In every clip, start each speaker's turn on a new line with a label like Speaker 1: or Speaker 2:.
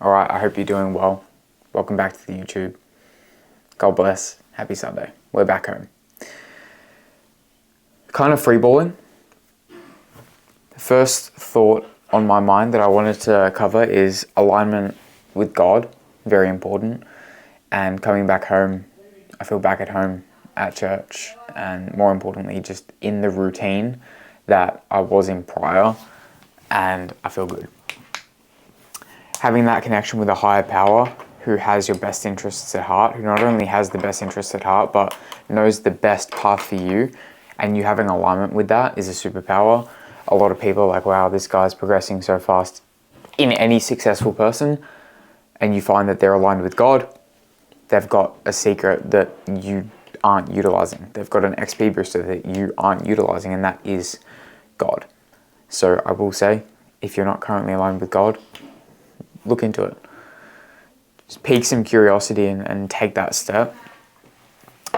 Speaker 1: Alright, I hope you're doing well. Welcome back to the YouTube. God bless. Happy Sunday. We're back home. Kind of freeballing. The first thought on my mind that I wanted to cover is alignment with God. Very important. And coming back home, I feel back at home at church, and more importantly, just in the routine that I was in prior, and I feel good. Having that connection with a higher power who has your best interests at heart, who not only has the best interests at heart, but knows the best path for you, and you having alignment with that is a superpower. A lot of people are like, wow, this guy's progressing so fast. In any successful person, and you find that they're aligned with God, they've got a secret that you aren't utilizing. They've got an XP booster that you aren't utilizing, and that is God. So I will say, if you're not currently aligned with God, look into it. Just pique some curiosity and take that step.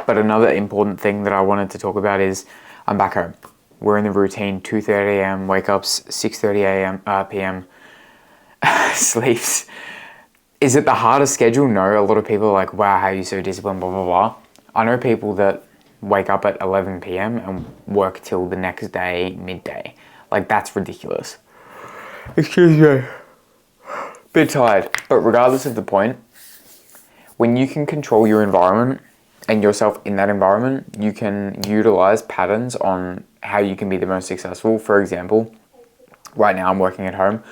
Speaker 1: But another important thing that I wanted to talk about is I'm back home. We're in the routine, 2:30 a.m. wake-ups, 6:30 a.m. p.m. sleeps. Is it the hardest schedule? No. A lot of people are like, wow, how are you so disciplined, blah, blah, blah. I know people that wake up at 11 p.m. and work till the next day, midday. Like, that's ridiculous. Excuse me. Bit tired. But regardless of the point, when you can control your environment and yourself in that environment, you can utilize patterns on how you can be the most successful. For example, right now I'm working at home.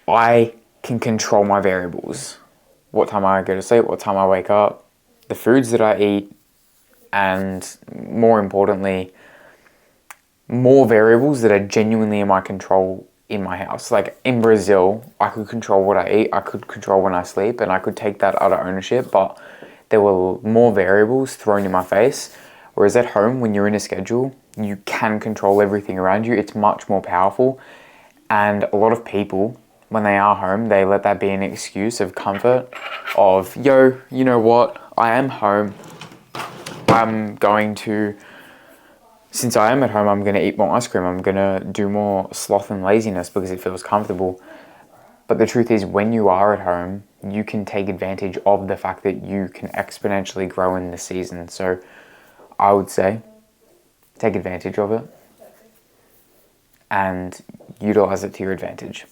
Speaker 1: I can control my variables. What time I go to sleep, what time I wake up, the foods that I eat, and more importantly, more variables that are genuinely in my control in my house. Like in Brazil, I could control what I eat, I could control when I sleep, and I could take that out of ownership, but there were more variables thrown in my face. Whereas at home, when you're in a schedule, you can control everything around you. It's much more powerful. And a lot of people, when they are home, they let that be an excuse of comfort of, yo, you know what? I am home. Since I am at home, I'm going to eat more ice cream. I'm going to do more sloth and laziness because it feels comfortable. But the truth is, when you are at home, you can take advantage of the fact that you can exponentially grow in the season. So I would say, take advantage of it and utilize it to your advantage.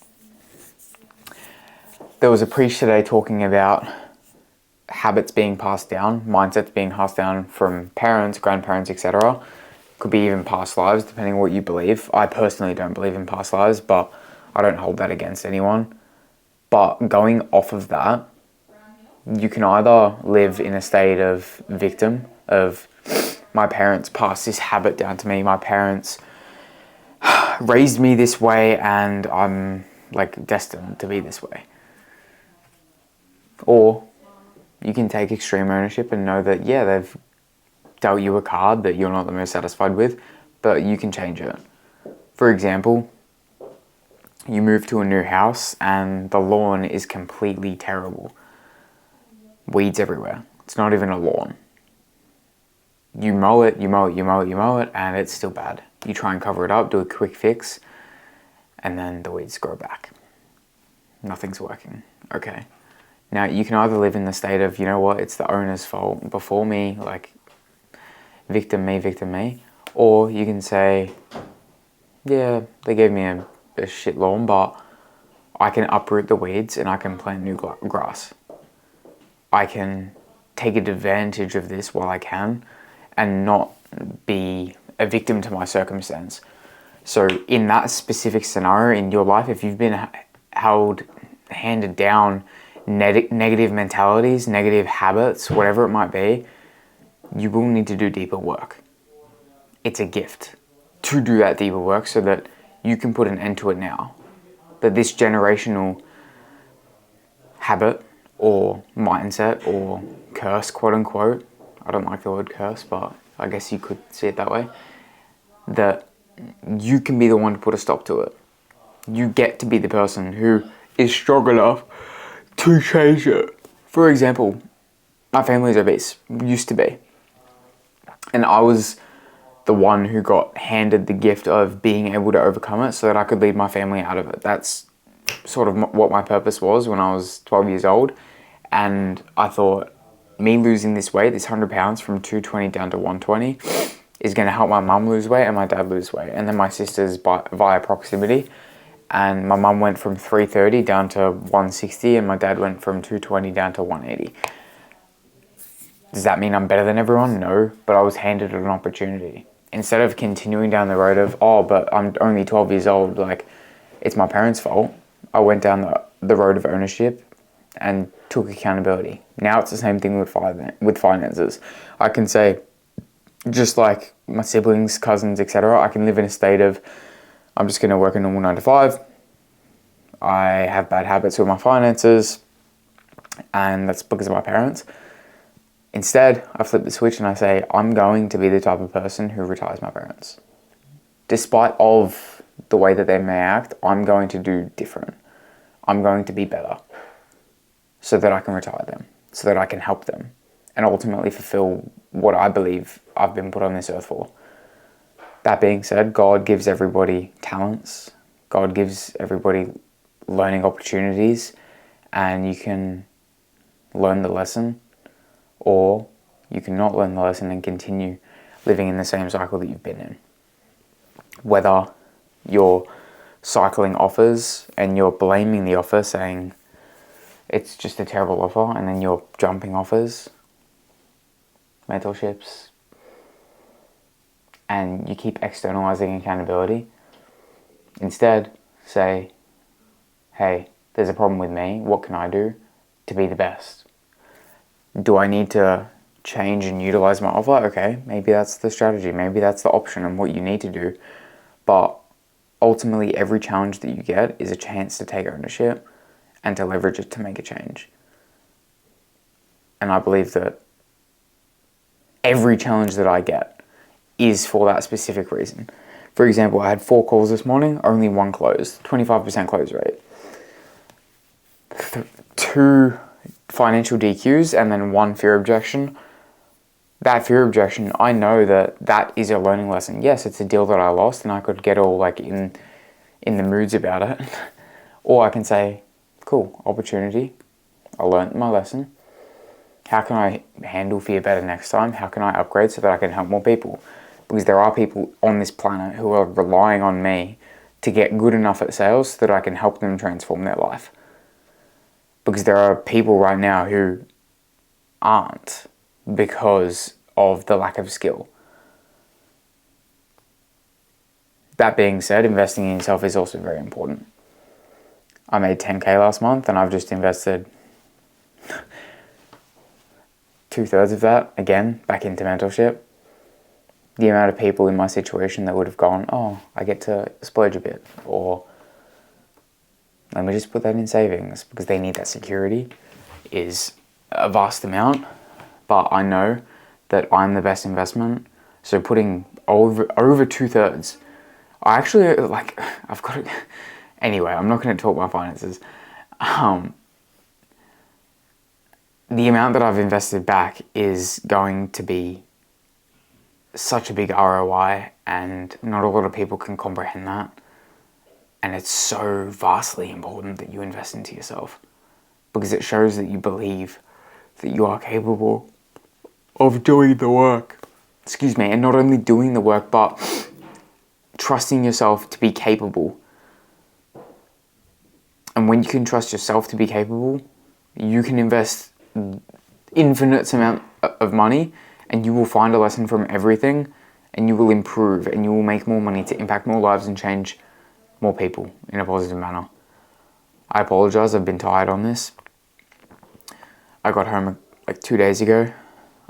Speaker 1: There was a preach today talking about habits being passed down, mindsets being passed down from parents, grandparents, etc. Could be even past lives, depending on what you believe. I personally don't believe in past lives, but I don't hold that against anyone. But going off of that, you can either live in a state of victim, of my parents passed this habit down to me, my parents raised me this way, and I'm like destined to be this way. Or you can take extreme ownership and know that, yeah, they've dealt you a card that you're not the most satisfied with, but you can change it. For example, you move to a new house and the lawn is completely terrible. Weeds everywhere. It's not even a lawn. You mow it, and it's still bad. You try and cover it up, do a quick fix, and then the weeds grow back. Nothing's working. Okay. Now, you can either live in the state of, you know what, it's the owner's fault before me, like, victim me, or you can say, yeah, they gave me a shit lawn, but I can uproot the weeds and I can plant new grass. I can take advantage of this while I can and not be a victim to my circumstance. So in that specific scenario in your life, if you've been handed down negative mentalities, negative habits, whatever it might be, you will need to do deeper work. It's a gift to do that deeper work so that you can put an end to it now. That this generational habit or mindset or curse, quote unquote, I don't like the word curse, but I guess you could see it that way, that you can be the one to put a stop to it. You get to be the person who is strong enough to change it. For example, my family's obese, used to be. And I was the one who got handed the gift of being able to overcome it so that I could lead my family out of it. That's sort of what my purpose was when I was 12 years old. And I thought, me losing this weight, this 100 pounds from 220 down to 120, is going to help my mum lose weight and my dad lose weight. And then my sisters via proximity. And my mum went from 330 down to 160, and my dad went from 220 down to 180. Does that mean I'm better than everyone? No, but I was handed an opportunity. Instead of continuing down the road of, oh, but I'm only 12 years old, like, it's my parents' fault, I went down the road of ownership and took accountability. Now it's the same thing with finances. I can say, just like my siblings, cousins, etc., I can live in a state of, I'm just going to work a normal 9 to 5. I have bad habits with my finances, and that's because of my parents. Instead, I flip the switch and I say, I'm going to be the type of person who retires my parents. Despite of the way that they may act, I'm going to do different. I'm going to be better so that I can retire them, so that I can help them, and ultimately fulfill what I believe I've been put on this earth for. That being said, God gives everybody talents. God gives everybody learning opportunities, and you can learn the lesson, or you can not learn the lesson and continue living in the same cycle that you've been in. Whether you're cycling offers and you're blaming the offer, saying it's just a terrible offer, and then you're jumping offers, mentorships, and you keep externalizing accountability. Instead, say, hey, there's a problem with me. What can I do to be the best? Do I need to change and utilize my offer? Okay, maybe that's the strategy. Maybe that's the option and what you need to do. But ultimately, every challenge that you get is a chance to take ownership and to leverage it to make a change. And I believe that every challenge that I get is for that specific reason. For example, I had 4 calls this morning, only 1 closed, 25% close rate. 2 financial DQs and then 1 fear objection. That fear objection, I know that is a learning lesson. Yes, it's a deal that I lost and I could get all like in the moods about it. Or I can say, cool, opportunity. I learned my lesson. How can I handle fear better next time? How can I upgrade so that I can help more people? Because there are people on this planet who are relying on me to get good enough at sales so that I can help them transform their life. Because there are people right now who aren't because of the lack of skill. That being said, investing in yourself is also very important. I made 10K last month and I've just invested 2/3 of that, again, back into mentorship. The amount of people in my situation that would have gone, oh, I get to splurge a bit, or let me just put that in savings because they need that security, is a vast amount. But I know that I'm the best investment. So putting over 2/3, I actually, I've got to, anyway, I'm not going to talk about finances. The amount that I've invested back is going to be such a big ROI, and not a lot of people can comprehend that. And it's so vastly important that you invest into yourself, because it shows that you believe that you are capable of doing the work. And not only doing the work, but trusting yourself to be capable. And when you can trust yourself to be capable, you can invest infinite amount of money and you will find a lesson from everything, and you will improve and you will make more money to impact more lives and change more people in a positive manner. I apologize, I've been tired on this. I got home like 2 days ago.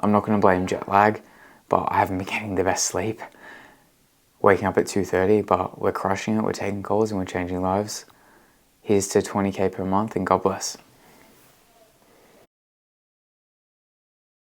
Speaker 1: I'm not going to blame jet lag, but I haven't been getting the best sleep. Waking up at 2:30, but we're crushing it, we're taking calls and we're changing lives. Here's to 20K per month, and God bless.